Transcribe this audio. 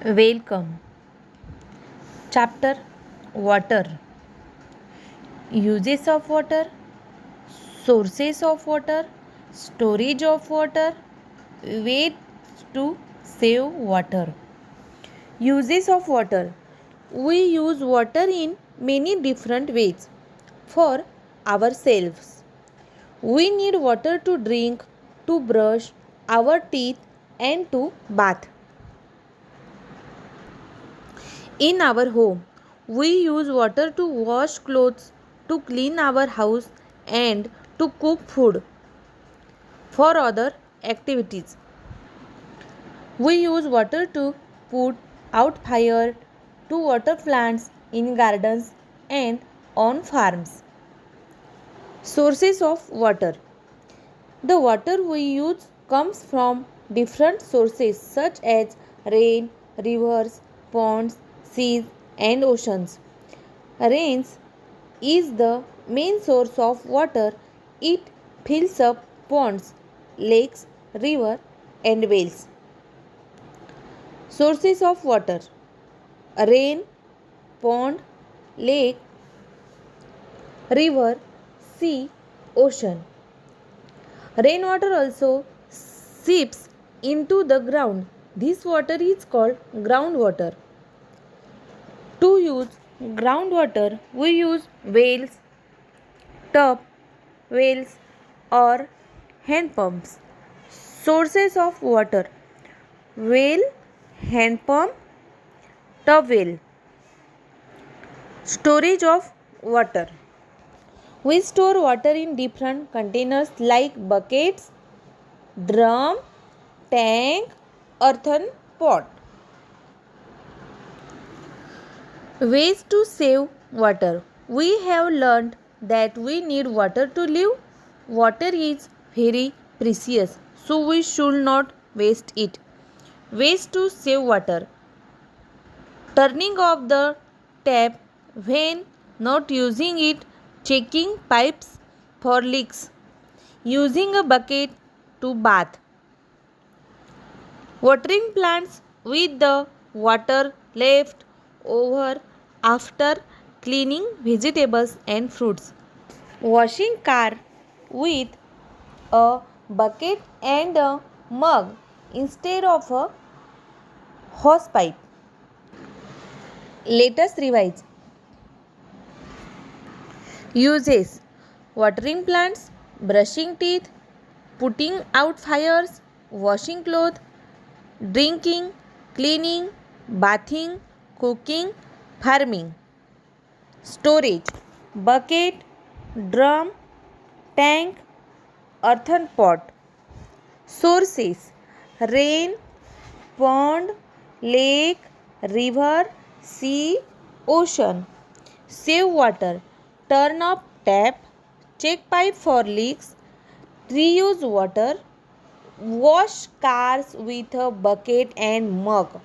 Welcome. Chapter Water. Uses of water, sources of water, storage of water, ways to save water. Uses of water. We use water in many different ways for ourselves. We need water to drink, to brush our teeth, and to bath. In our home, we use water to wash clothes, to clean our house, and to cook food. For other activities, we use water to put out fire, to water plants in gardens and on farms. Sources of water. The water we use comes from different sources such as rain, rivers, ponds, seas, and oceans. Rain is the main source of water. It fills up ponds, lakes, rivers, and wells. Sources of water: rain, pond, lake, river, sea, ocean. Rainwater also seeps into the ground. This water is called groundwater. To use groundwater, we use wells, tub wells, or hand pumps. Sources of water: well, hand pump, tub well. Storage of water. We store water in different containers like buckets, drum, tank, earthen pot. Ways to save water. We have learned that we need water to live. Water is very precious, so we should not waste it. Ways to save water: turning off the tap when not using it, checking pipes for leaks, using a bucket to bath, watering plants with the water left over after cleaning vegetables and fruits, washing car with a bucket and a mug instead of a hosepipe. Let us revise. Uses: watering plants, brushing teeth, putting out fires, washing clothes, drinking, cleaning, bathing, cooking, farming. Storage: bucket, drum, tank, earthen pot. Sources: rain, pond, lake, river, sea, ocean. Save water: turn off tap, check pipe for leaks, reuse water, wash cars with a bucket and mug.